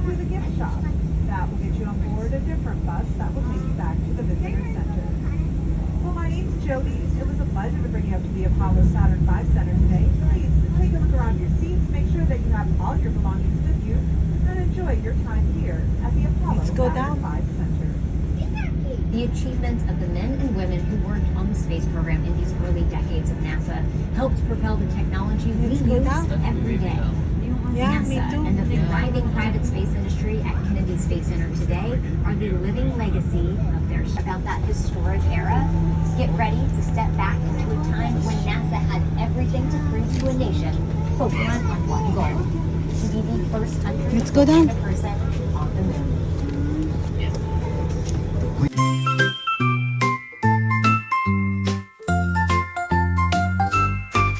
to the gift shop. That will get you on board a different bus that will take you back to the visitor center. Well, my name's Jody. It was a pleasure to bring you up to the Apollo Saturn V Center today. Please take a look around your seats, make sure that you have all your belongings with you, and enjoy your time here at the Apollo Saturn V Center. The achievements of the men and women who worked on the space program in these early decades of NASA helped propel the technology we use every day. NASA and the thriving private space industry at Kennedy Space Center today are the living legacy of their about that historic era. Get ready to step back into a time when NASA had everything to prove to a nation focused on one goal: to be the first country to land a person on the moon.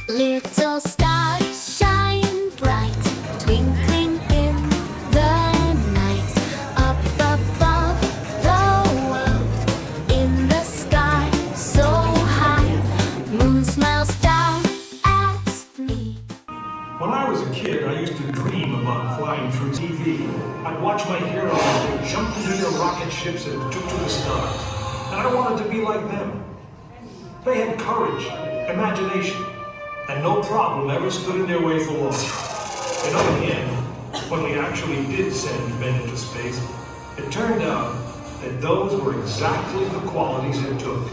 Little stars shine bright, twinkling in the night, up above the world, in the sky so high, moon smiles down at me. When I was a kid, I used to dream about flying through TV. I'd watch my heroes as they jumped into their rocket ships and took to the stars. And I wanted to be like them. They had courage, imagination, and no problem ever stood in their way for long. And on the end, when we actually did send men into space, it turned out that those were exactly the qualities it took.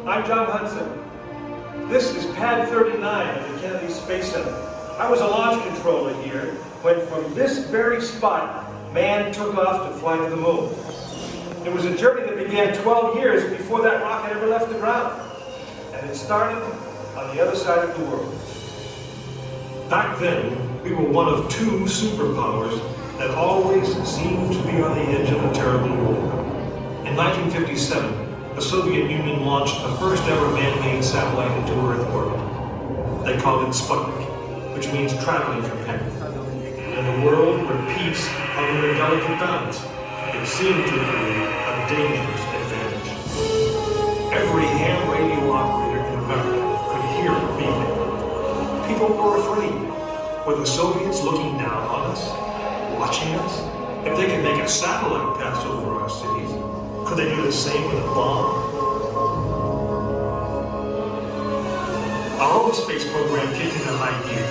I'm John Hudson. This is Pad 39 at the Kennedy Space Center. I was a launch controller here when from this very spot, man took off to fly to the moon. It was a journey that began 12 years before that rocket ever left the ground. And it started on the other side of the world. Back then, we were one of two superpowers that always seemed to be on the edge of a terrible war. In 1957, the Soviet Union launched the first ever man-made satellite into Earth orbit. They called it Sputnik, which means traveling companion. In a world where peace hung in a delicate balance, it seemed to be a dangerous advantage. Every ham radio operator in America could hear it beeping. People were afraid. Were the Soviets looking down on us? Watching us? If they could make a satellite pass over our cities, could they do the same with a bomb? Our own space program kicked into high gear,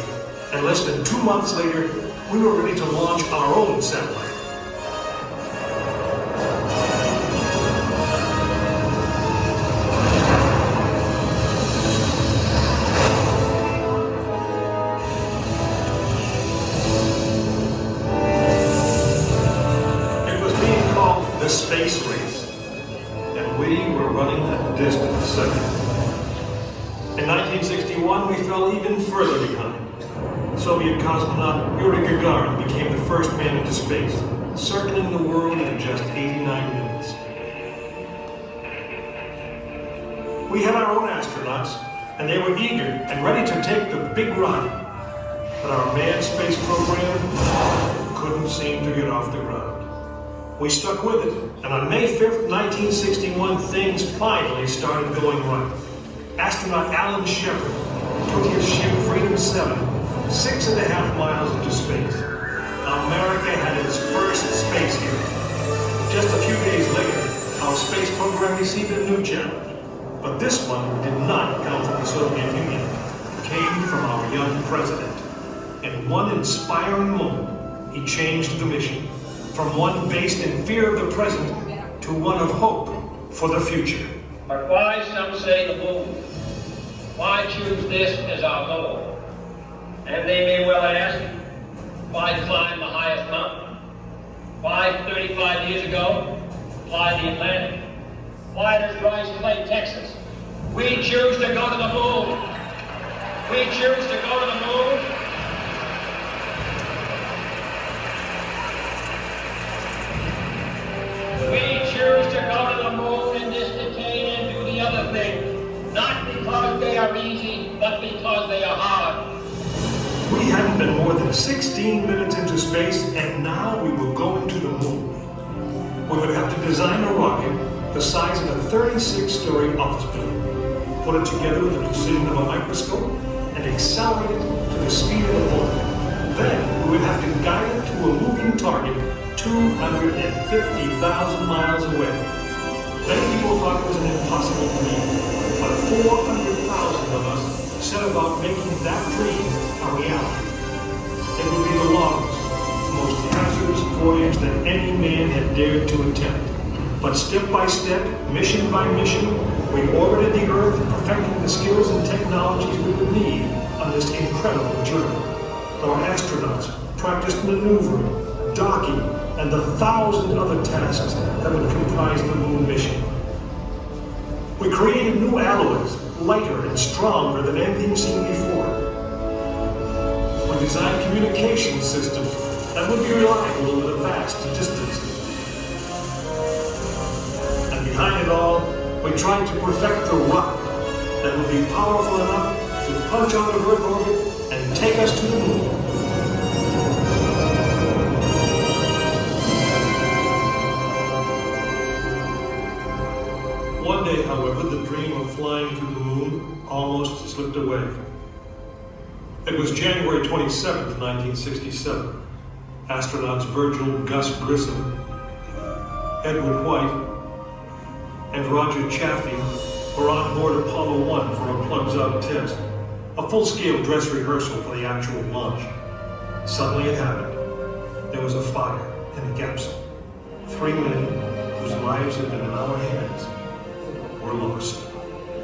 and less than 2 months later, we were ready to launch our own satellite. The space race, and we were running a distant second. In 1961, we fell even further behind. Soviet cosmonaut Yuri Gagarin became the first man into space, circling the world in just 89 minutes. We had our own astronauts, and they were eager and ready to take the big ride. But our manned space program couldn't seem to get off the ground. We stuck with it, and on May 5th, 1961, things finally started going right. Astronaut Alan Shepard took his ship Freedom 7 6.5 miles into space. America had its first space hero. Just a few days later, our space program received a new challenge. But this one did not come from the Soviet Union. It came from our young president. In one inspiring moment, he changed the mission. From one based in fear of the present to one of hope for the future. But why, some say, the moon? Why choose this as our goal? And they may well ask, why climb the highest mountain? Why 35 years ago fly the Atlantic? Why does Rice play Texas? We choose to go to the moon. We choose to go to the moon. We choose to go to the moon in this decade and do the other thing, not because they are easy, but because they are hard. We hadn't been more than 16 minutes into space, and now we were going to the moon. We would have to design a rocket the size of a 36-story office building, put it together with the precision of a microscope, and accelerate it to the speed of a bullet. Then we would have to guide it to a moving target 250,000 miles away. Many people thought it was an impossible dream, but 400,000 of us set about making that dream a reality. It would be the longest, most hazardous voyage that any man had dared to attempt. But step by step, mission by mission, we orbited the Earth, perfecting the skills and technologies we would need on this incredible journey. Our astronauts practiced maneuvering, docking, and the 1,000 other tasks that would comprise the moon mission. We created new alloys, lighter and stronger than anything seen before. We designed communication systems that would be reliable over the vast distances. And behind it all, we tried to perfect the rocket that would be powerful enough to punch out of Earth orbit and take us to the moon. One day, however, the dream of flying to the moon almost slipped away. It was January 27th, 1967. Astronauts Virgil Gus Grissom, Edward White, and Roger Chaffee were on board Apollo 1 for a plugs-out test, a full-scale dress rehearsal for the actual launch. Suddenly it happened. There was a fire in the capsule. 3 men whose lives had been in our hands were lost.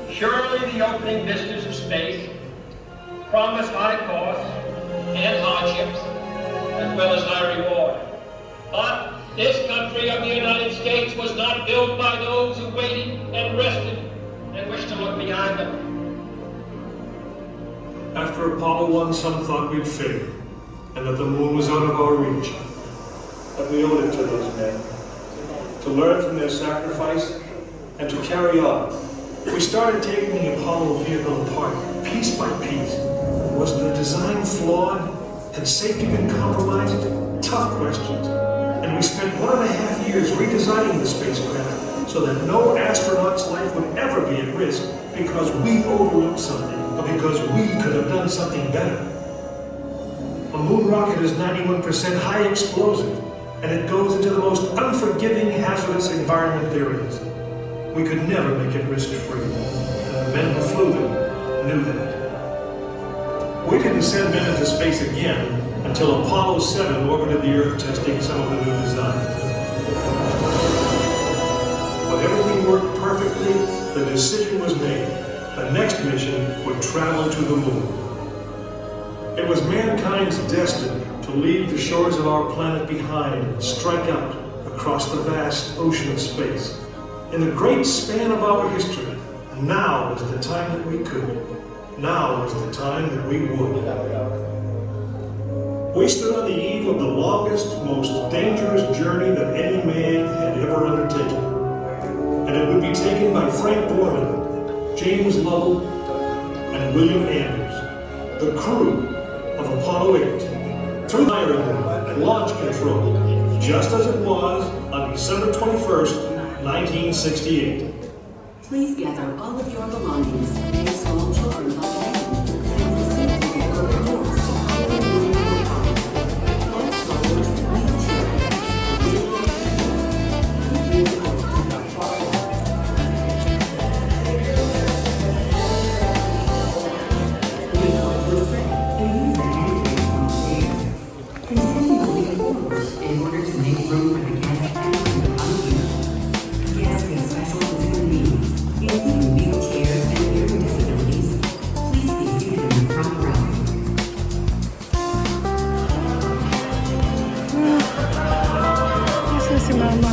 Surely the opening vistas of space promise high costs and hardships, as well as high reward. But this country of the United States was not built by those who waited and rested and wished to look behind them. After Apollo 1, some thought we'd failed, and that the moon was out of our reach. But we owed it to those men to learn from their sacrifice and to carry on. We started taking the Apollo vehicle apart, piece by piece. Was the design flawed? Had safety been compromised? Tough questions. And we spent 1.5 years redesigning the spacecraft so that no astronaut's life would ever be at risk because we overlooked something, or because we could have done something better. A moon rocket is 91% high explosive, and it goes into the most unforgiving, hazardous environment there is. We could never make it risk-free, and the men who flew them knew that. We didn't send men into space again until Apollo 7 orbited the Earth, testing some of the new designs. When everything worked perfectly, the decision was made. The next mission would travel to the moon. It was mankind's destiny to leave the shores of our planet behind and strike out across the vast ocean of space. In the great span of our history, now was the time that we could. Now was the time that we would. We stood on the eve of the longest, most dangerous journey that any man had ever undertaken. And it would be taken by Frank Borman, James Lovell, and William Anders, the crew of Apollo 8, through firing and launch control, just as it was on December 21st, 1968. Please gather all of your belongings and small children by name and proceed to the open doors to Apollo Moon Protocol. All soldiers wheelchair. Continually forward in order to make room for the guests entering the unit. Guests with special physical needs, including wheelchairs and hearing disabilities, please be seated in the front row. Asa si Mama?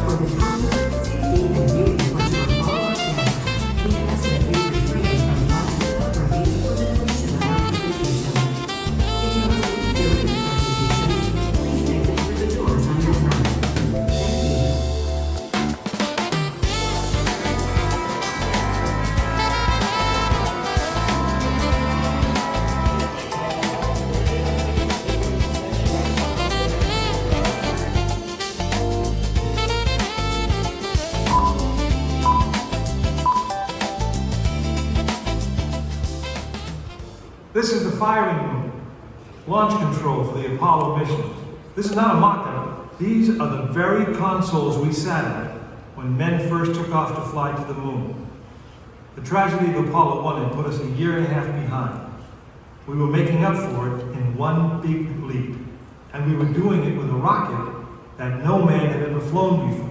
For the common safety and beauty pleasure of all our guests, we ask that you refrain from watching photography for the duration of our presentation. If you are during the presentation, please exit through the doors on your right. Thank you. This is the firing room, launch control for the Apollo missions. This is not a mock-up. These are the very consoles we sat at when men first took off to fly to the moon. The tragedy of Apollo 1 had put us a year and a half behind. We were making up for it in one big leap, and we were doing it with a rocket that no man had ever flown before.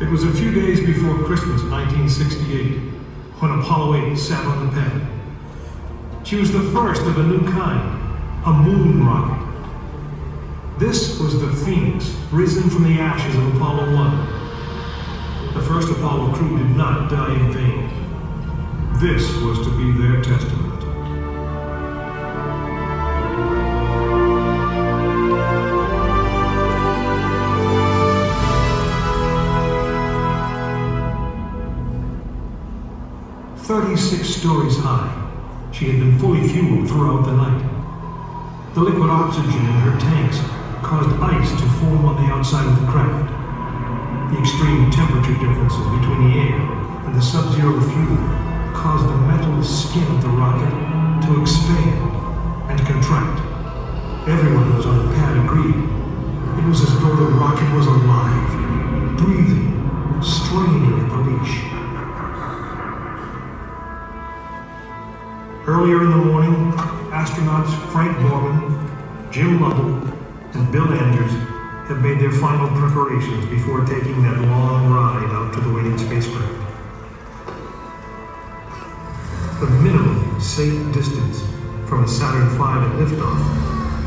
It was a few days before Christmas 1968 when Apollo 8 sat on the pad. She was the first of a new kind, a moon rocket. This was the Phoenix, risen from the ashes of Apollo 1. The first Apollo crew did not die in vain. This was to be their testament. "36 stories high, she had been fully fueled throughout the night. The liquid oxygen in her tanks caused ice to form on the outside of the craft. The extreme temperature differences between the air and the sub-zero fuel caused the metal skin of the rocket to expand and contract. Everyone who was on the pad agreed. It was as though the rocket was alive, breathing, straining at the leash. Earlier in the morning, astronauts Frank Borman, Jim Lovell, and Bill Anders had made their final preparations before taking that long ride out to the waiting spacecraft. The minimum safe distance from a Saturn V at liftoff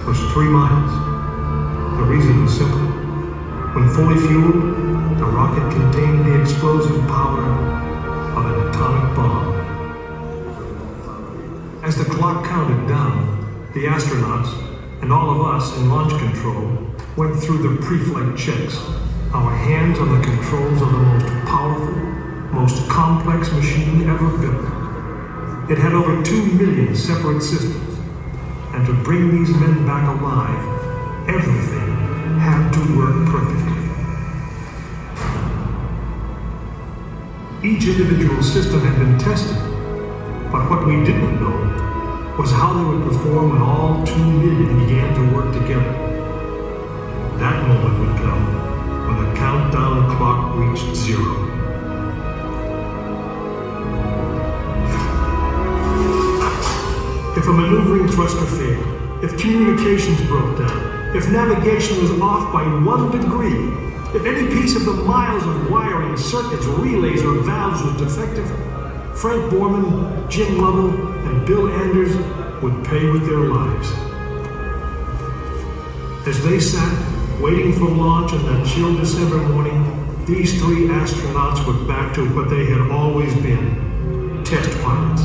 was 3 miles. The reason was simple. When fully fueled, the rocket contained the explosive power of an atomic bomb. As the clock counted down, the astronauts and all of us in launch control went through the pre-flight checks, our hands on the controls of the most powerful, most complex machine ever built. It had over 2 million separate systems, and to bring these men back alive, everything had to work perfectly. Each individual system had been tested, but what we didn't know was how they would perform when all 2 million began to work together. That moment would come when the countdown clock reached 0. If a maneuvering thruster failed, if communications broke down, if navigation was off by 1 degree, if any piece of the miles of wiring, circuits, relays, or valves was defective, Frank Borman, Jim Lovell, and Bill Anders would pay with their lives. As they sat, waiting for launch on that chill December morning, these 3 astronauts were back to what they had always been, test pilots.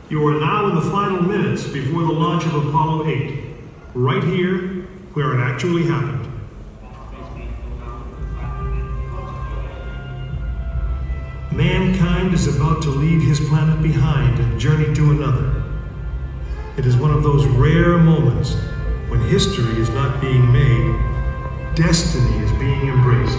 You are now in the final minutes before the launch of Apollo 8, right here where it actually happened. Mankind is about to leave his planet behind and journey to another. It is one of those rare moments when history is not being made, destiny is being embraced.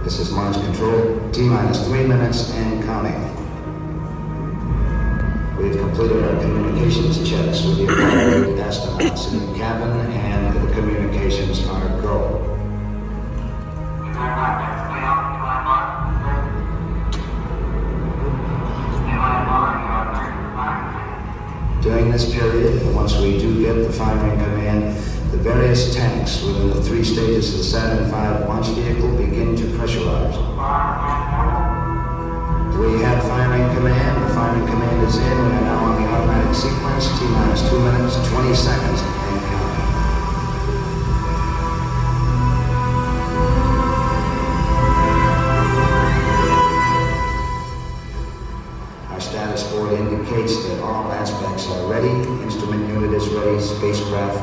This is launch control, T-minus 3 minutes and counting. We've completed our communications checks with the Apollo 8 astronauts in the cabin, and the communications are go. During this period, once we do get the firing command, the various tanks within the 3 stages of the Saturn V launch vehicle begin to pressurize.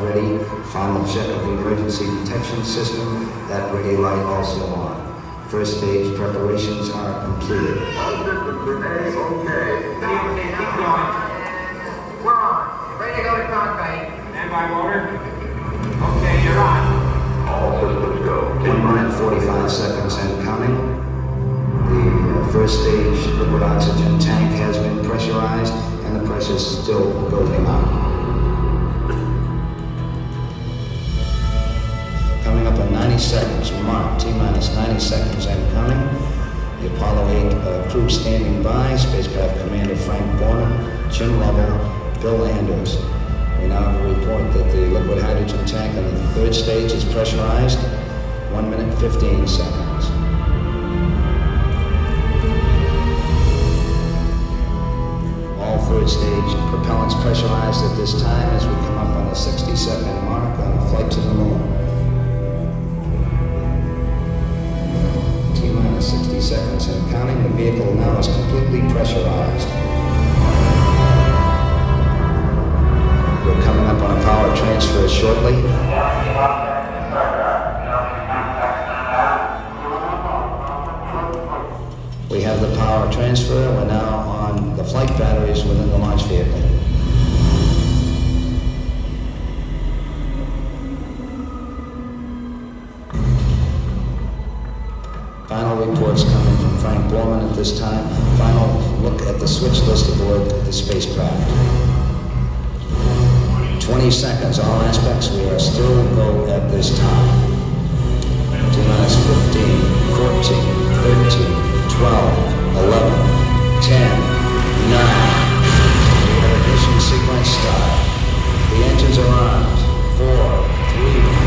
ready. Final check of the emergency detection system. That ready light also on. First stage preparations are completed. All systems remain okay. Keep going. We're on. Ready to go to cockpit. Stand by motor. Okay, you're on. All systems go. 1 minute 45 seconds and counting. The first stage liquid oxygen tank has been pressurized and the pressure is still building up. Coming up in 90 seconds, mark, T-minus 90 seconds and counting. The Apollo 8 crew standing by, spacecraft commander Frank Borman, Jim Lovell, Bill Anders. We now have a report that the liquid hydrogen tank in the third stage is pressurized. 1 minute 15 seconds. All third stage propellants pressurized at this time as we come up on the 60-second mark on a flight to the moon. T-minus 60 seconds and counting. The vehicle now is completely pressurized. We're coming up on a power transfer shortly. We have the power transfer. We're now on the flight batteries within the launch vehicle. Final reports coming from Frank Borman at this time. Final look at the switch list aboard the spacecraft. 20 seconds, all aspects. We are still go at this time. T-minus 15, 14, 13, 12, 11, 10, 9. We have ignition sequence start. The engines are armed. 4, 3,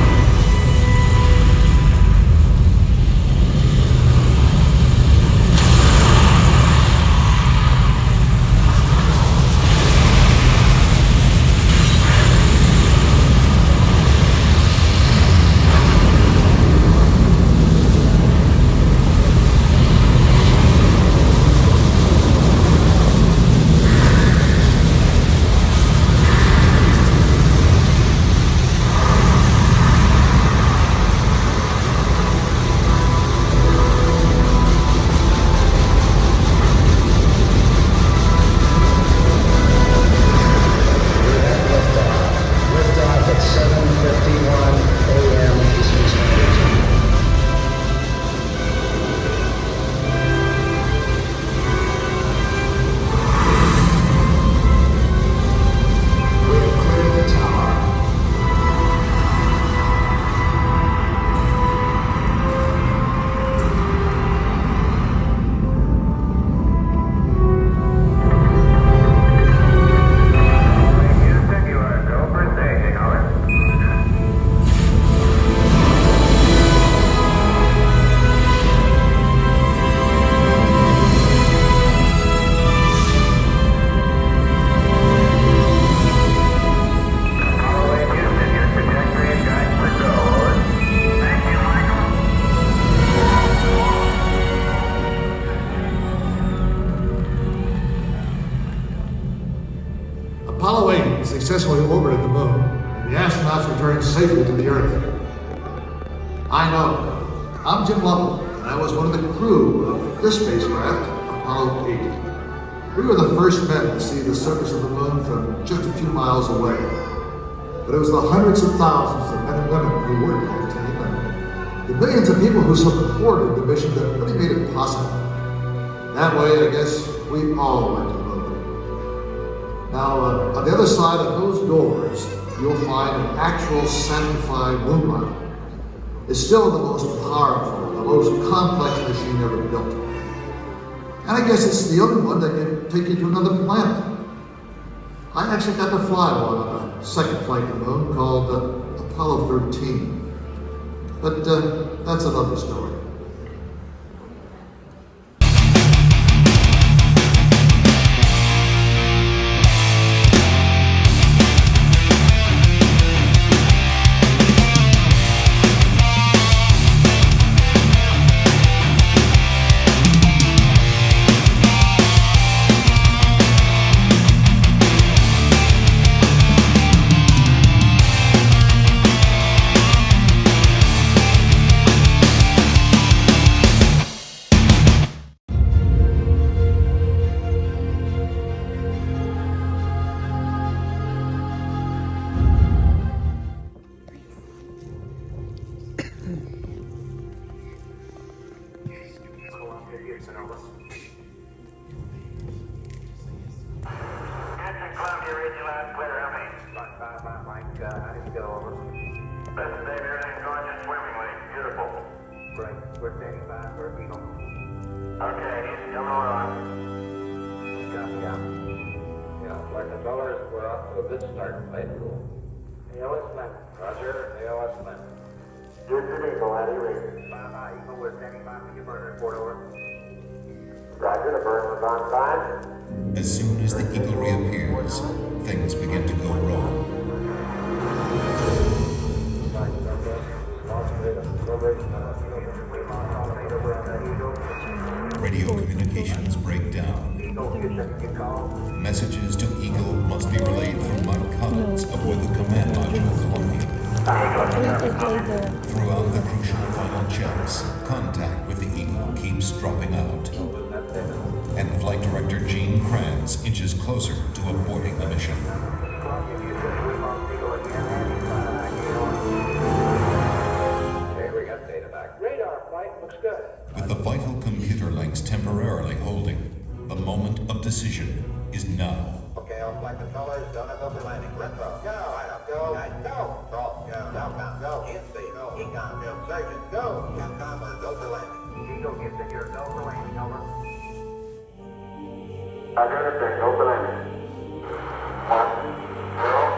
Apollo 8 successfully orbited the moon, and the astronauts returned safely to the Earth. I know. I'm Jim Lovell, and I was one of the crew of this spacecraft, Apollo 8. We were the first men to see the surface of the moon from just a few miles away. But it was the hundreds of thousands of men and women who worked on the team, and the millions of people who supported the mission that really made it possible. That way, I guess, we all went to the moon. Now, on the other side of those doors, you'll find an actual sanctified moon rocket. It's still the most powerful, the most complex machine ever built. And I guess it's the only one that can take you to another planet. I actually got to fly one on a second flight to the moon called Apollo 13. But that's another story. Houston, over. Houston, Columbia, read your last clear, how many? Mike, how did you go, over? Listen, Dave, everything's going just swimmingly. Beautiful. Great. We're standing by for Eagle. Okay, Houston, coming on. Copy, yeah, Flight controllers, we're off to a good start. Flight rule. AOS Flint. Roger, AOS Flint. Houston, Eagle, how do you read? Bye, Eagle, we're standing by for your burn report, over. Roger, the burn was on time. As soon as the Eagle reappears, things begin to go wrong. Radio communications break down. Messages to Eagle must be relayed from Mike Collins aboard the command module Columbia. Throughout the crucial final checks, contact with the Eagle keeps dropping out. And Flight Director Gene Kranz inches closer to aborting the mission. Radar flight looks good. With the vital computer links temporarily holding, the moment of decision is now. Okay, all flight controllers, don't have over landing. Retro, go, right up, go, guys, go. Control, go, southbound, go. GSC, go. Econ, go. Surgeon, go. Capcom, over landing. Eagle gets in your over landing, over. I got it there, over landing. 1, 0.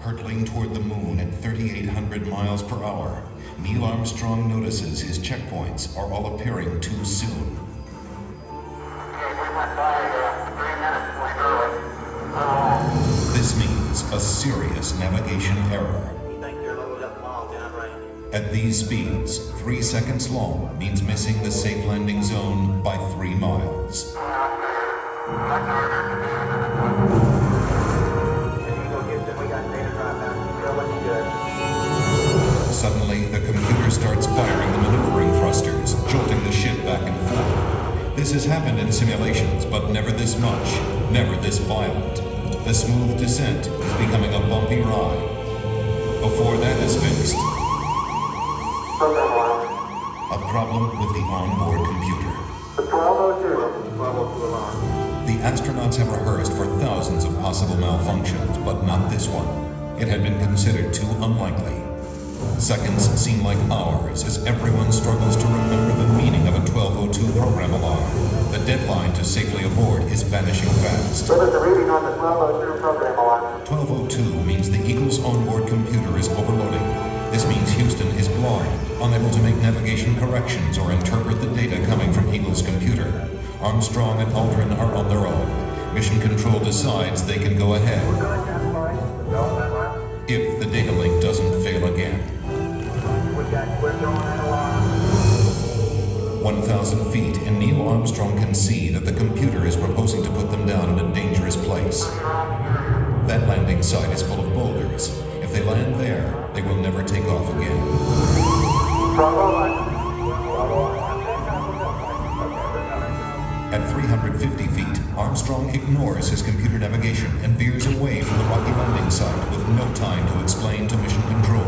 Hurtling toward the moon at 3,800 miles per hour, Neil Armstrong notices his checkpoints are all appearing too soon. This means a serious navigation error. At these speeds, 3 seconds long means missing the safe landing zone by 3 miles. Suddenly, the computer starts firing the maneuvering thrusters, jolting the ship back and forth. This has happened in simulations, but never this much, never this violent. The smooth descent is becoming a bumpy ride. Before that is fixed, a problem with the onboard computer. The astronauts have rehearsed for thousands of possible malfunctions, but not this one. It had been considered too unlikely. Seconds seem like hours as everyone struggles to remember the meaning of a 1202 program alarm. The deadline to safely abort is vanishing fast. What is the reading on the 1202 program alarm? 1202 means the Eagle's onboard computer is overloading. This means Houston is blind, unable to make navigation corrections or interpret the data coming from Eagle's computer. Armstrong and Aldrin are on their own. Mission Control decides they can go ahead if the data link doesn't fail again. 1,000 feet, and Neil Armstrong can see that the computer is proposing to put them down in a dangerous place. That landing site is full of boulders. If they land there, they will never take off again. At 350 feet, Armstrong ignores his computer navigation and veers away from the rocky landing site with no time to explain to Mission Control.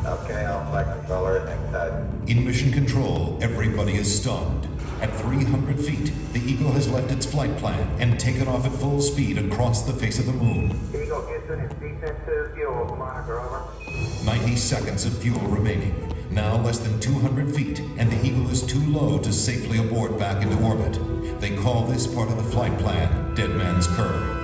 Okay, all flight controllers, hang tight. In Mission Control, everybody is stunned. At 300 feet, the Eagle has left its flight plan and taken off at full speed across the face of the moon. Eagle Houston is descent to fuel, monitor, over. 90 seconds of fuel remaining. Now less than 200 feet, and the Eagle is too low to safely abort back into orbit. They call this part of the flight plan Dead Man's Curve.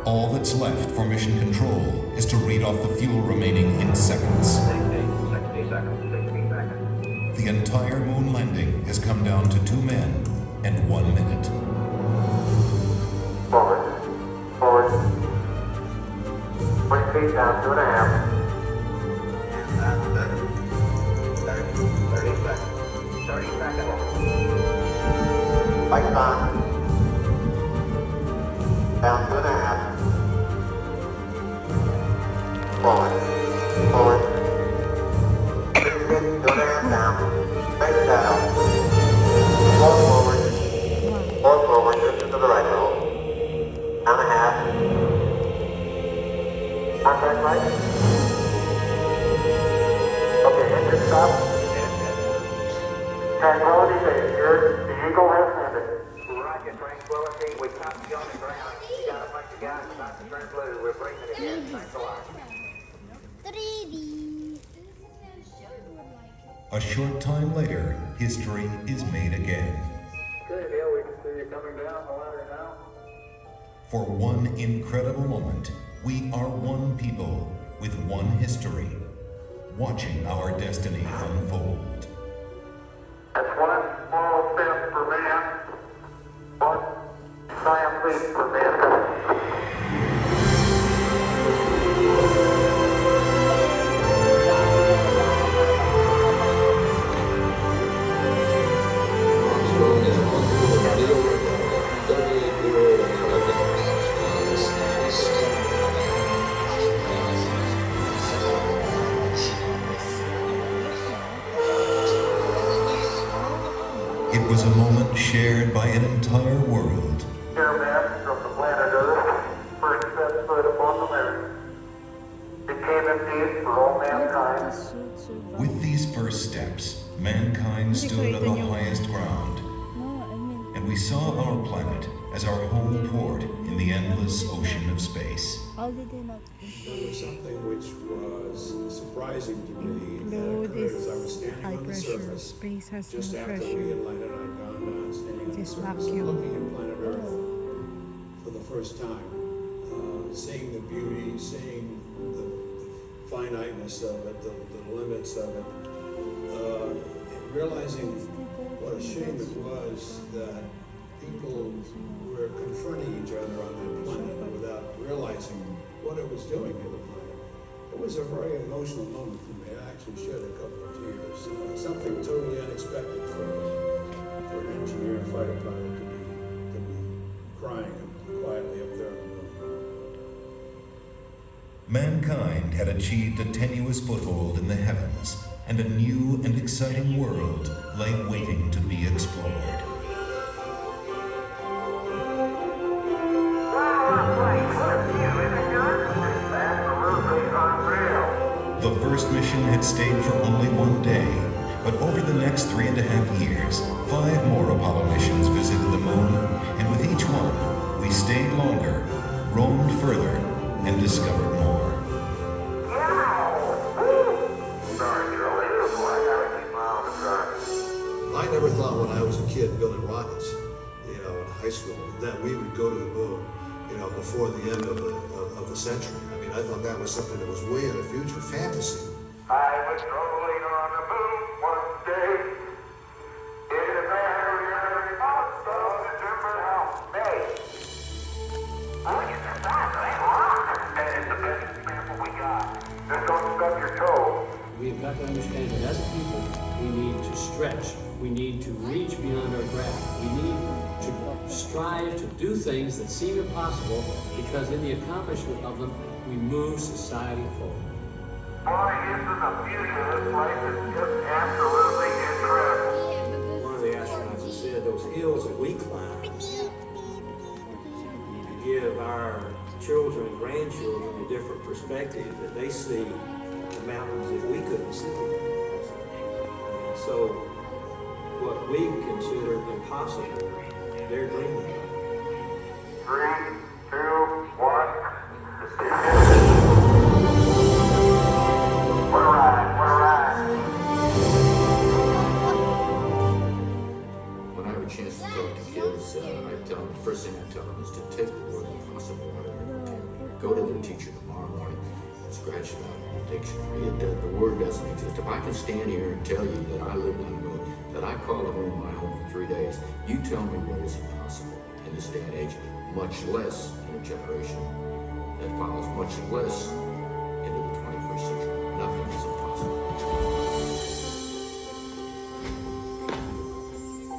All that's left for Mission Control is to read off the fuel remaining in seconds. 60 seconds. The entire moon landing has come down to 2 men and 1 minute. Forward. 20 feet down, 2.5. 30 seconds. 30 seconds. Lights on. Down 2.5. Forward. 3 stop. Tranquility Base here. The Eagle has landed. Roger, Tranquility. We copy you on the ground. You got a bunch of guys about to turn blue. We're bringing it in. Thanks a lot. A short time later, history is made again. Good deal. We can see you coming down the ladder now. For one incredible moment, we are one people with one history, watching our destiny unfold. That's one small step for man, one giant leap for mankind. It was a moment shared by an entire world. Dear man from the planet Earth, first set foot upon the land, became in peace for all mankind. With these first steps, mankind stood on the highest ground, and we saw our planet as our home port in the endless ocean of space. There was something which was surprising to me that occurred as I was standing on the surface just after we had landed. I'd gone down, standing on the surface, looking at planet Earth for the first time, seeing the beauty, seeing the finiteness of it, the limits of it, and realizing what a shame it was that people were confronting each other on that planet without realizing what it was doing to the planet. It was a very emotional moment for me. I actually shed a couple of tears. Something totally unexpected for an engineer and fighter pilot to be crying quietly up there on the moon. Mankind had achieved a tenuous foothold in the heavens, and a new and exciting world lay waiting to be explored. The first mission had stayed for only one day, but over the next 3.5 years, 5 more Apollo missions visited the moon, and with each one, we stayed longer, roamed further, and discovered more. I never thought when I was a kid building rockets, in high school, that we would go to the moon, before the end of the century. I mean, I thought that was something that was way in the future, fantasy. I was rolling on the moon one day in a very month of the timber house day. Oh, you survived, right? Wow. And it's the best example we got. Just don't stub your toe. We've got to understand that as a people, we need to stretch. We need to reach beyond our grasp. We need to strive to do things that seem impossible, because in the accomplishment of them, we move society forward. Boy, isn't the beauty of this place is just absolutely incredible. One of the astronauts has said those hills that we climb give our children and grandchildren a different perspective, that they see the mountains that we couldn't see. And so what we consider impossible, they're dreaming of. 3, 2, 1. What a ride, what a ride. When I have a chance to talk to kids, I tell them, the first thing I tell them is to take the word impossible out of their vocabulary. Go to their teacher tomorrow morning and scratch it out in the dictionary. The word doesn't exist. If I can stand here and tell you that I lived on the moon, that I call the moon my home for 3 days, you tell me what is impossible in this day and age, much less in a generation that follows, much less into the 21st century. Nothing is impossible.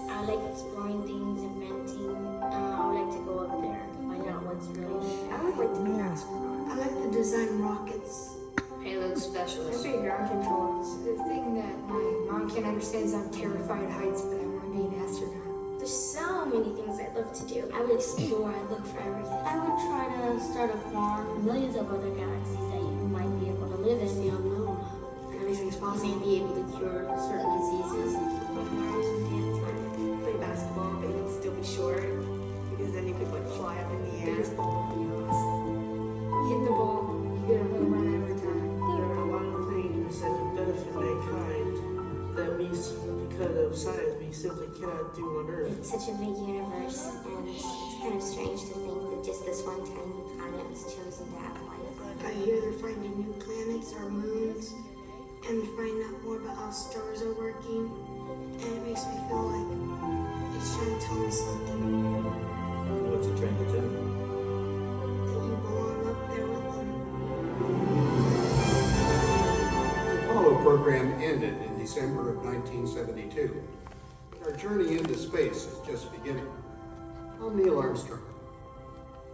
I like exploring things, inventing. I would like to go up there and find out what's really. I would like to be an astronaut. I like to design rockets. Payload specialist. I'd be a ground controller. The thing that my mom can't understand is I'm terrified of heights, but I want to be an astronaut. There's so many things I'd love to do. I would explore, I'd look for everything. I would try to start a farm. Millions of other galaxies that you might be able to live in. The unknown. If anything's possible. May be able to cure certain diseases. Play basketball, but you'll still be short because then you could like fly up in the air. Baseball, you hit the ball, you get a home run every time. There are a lot of things that can benefit mankind that we, because of science, we simply cannot do on Earth. It's such a big universe, and it's kind of strange to think that just this one tiny planet was chosen to have life. I hear they're finding new planets or moons and finding out more about how stars are working, and it makes me feel like it's trying to tell me something. What's it trying to tell you? That you belong up there with them. The Apollo program ended in December of 1972. Our journey into space is just beginning. I'm Neil Armstrong.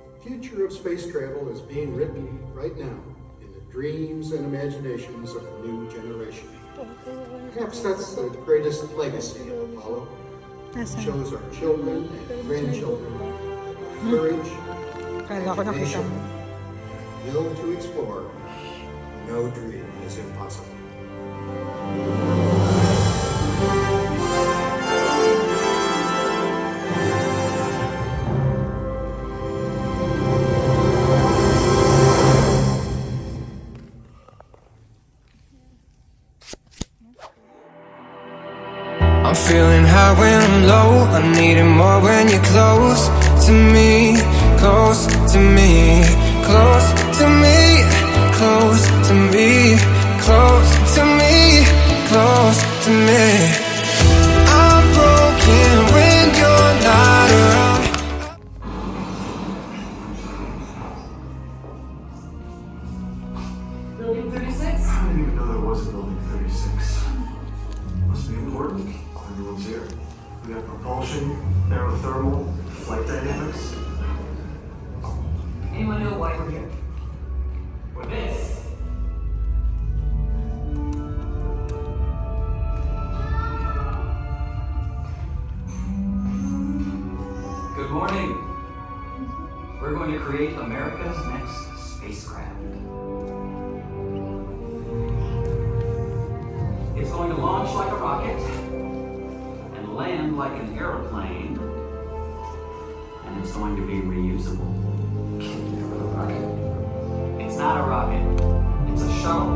The future of space travel is being written right now in the dreams and imaginations of a new generation. Perhaps that's the greatest legacy of Apollo. It shows our children and grandchildren courage, imagination, will to explore. No dream is impossible. I'm feeling high when I'm low. I'm needing more when you're close to me, close to me, close to me, close to me, close to me, close to me. I'm broken when you're not around. Building 36? I didn't even know there was a building 36. Must be important. Everyone's here. We got propulsion, aerothermal, flight dynamics. Anyone know why we're here? For this. Good morning. We're going to create America's next spacecraft. It's going to launch like a rocket and land like an airplane, and it's going to be reusable. It's not a rocket, it's a shuttle.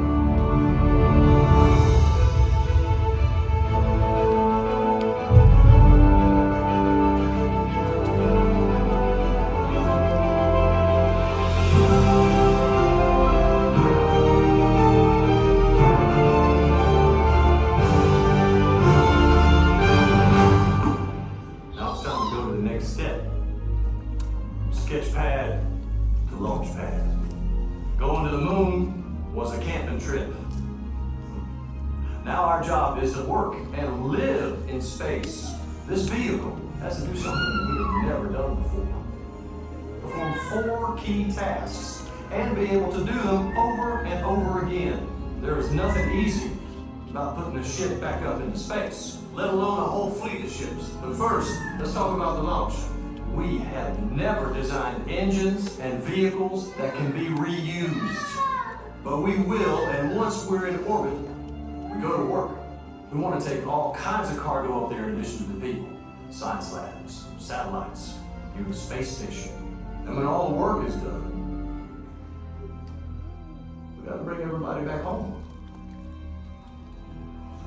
Now it's time to go to the next step. Sketch pad to launch pad. Going to the moon was a camping trip. Now our job is to work and live in space. This vehicle has to do something we have never done before. Perform 4 key tasks and be able to do them over and over again. There is nothing easy about putting a ship back up into space, let alone a whole fleet of ships. But first, let's talk about the launch. We have never designed engines and vehicles that can be reused. But we will, and once we're in orbit, we go to work. We want to take all kinds of cargo up there in addition to the people. Science labs, satellites, even a space station. And when all the work is done, we gotta bring everybody back home.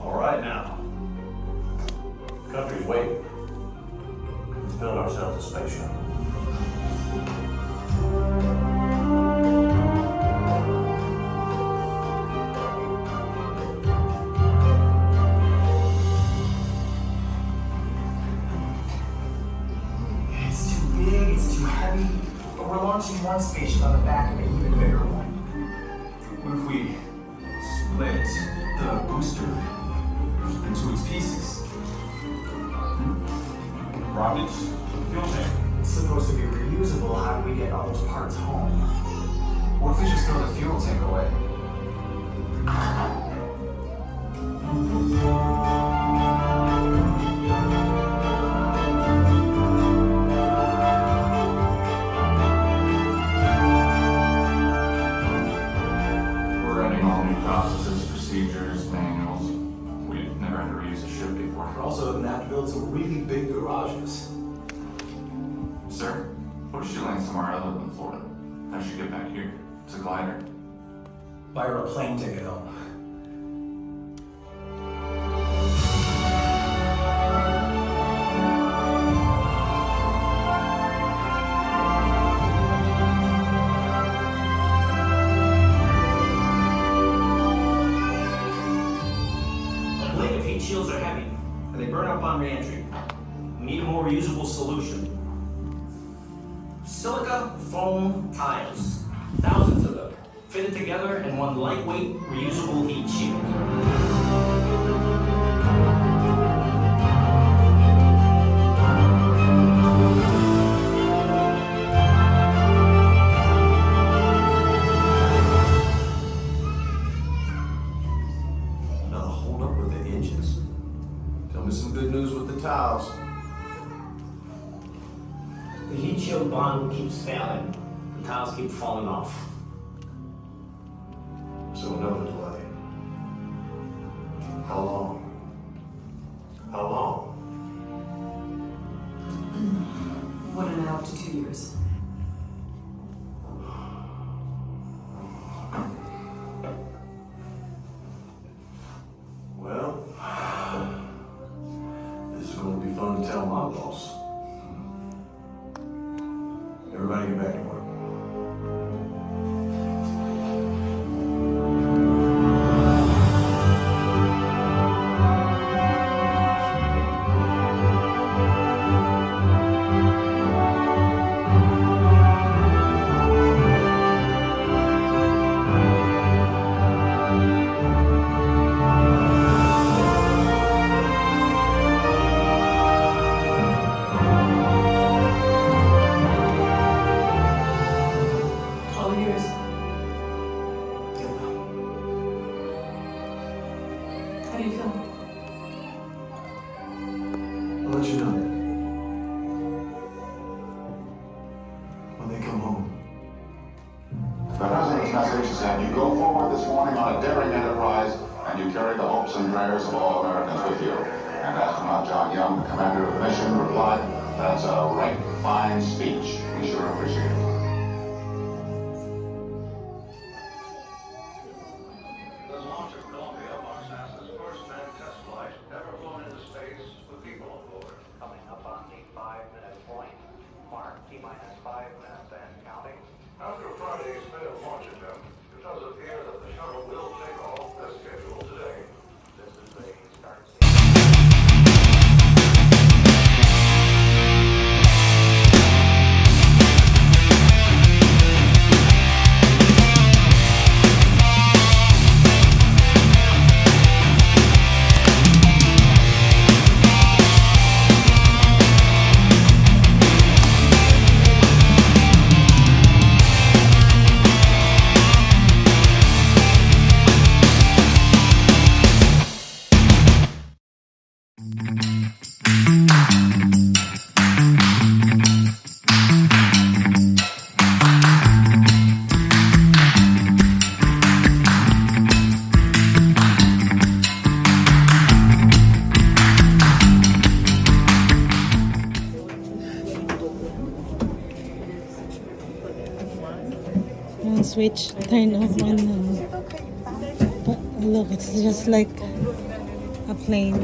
All right now, country's waiting. Let's build ourselves a space shuttle. It's too big, it's too heavy, but we're launching one spaceship on the back of an even bigger one. What if we split the booster into its pieces? Rockets, fuel tank. It's supposed to be reusable. How do we get all those parts home? What if we just throw the fuel tank away? We're running all new processes, procedures, manuals. also gonna have to build some really big garages. Sir, what if she lands somewhere other than Florida? How does she get back here? It's a glider. Buy her a plane ticket home. Ablative heat shields are heavy, and they burn up on re-entry. We need a more reusable solution. Silica foam tiles. Thousands of them, fitted together in one lightweight, reusable heat shield. Now hold up with the engines. Tell me some good news with the tiles. The heat shield bond keeps failing. The tiles keep falling off. So another delay. How long? How long? 1.5 to 2 years. Well, this is going to be fun to tell my boss. Everybody get back to work. All yours. How do you feel? I'll let you know. When they come home. The President's message said you go forward this morning on a daring enterprise and you carry the hopes and prayers of all Americans with you. And astronaut John Young, the commander of the mission, replied, "That's a right fine speech. We sure appreciate it." The launch of Columbia marks NASA's first manned test flight ever flown into space with people on board. Coming up on the 5-minute point mark, T-minus 5 minutes and counting. After Friday's failed launch attempt, it does appear that the shuttle will take off as scheduled today. This is the start. One switch, turn off one now. But look, it's just like a plane.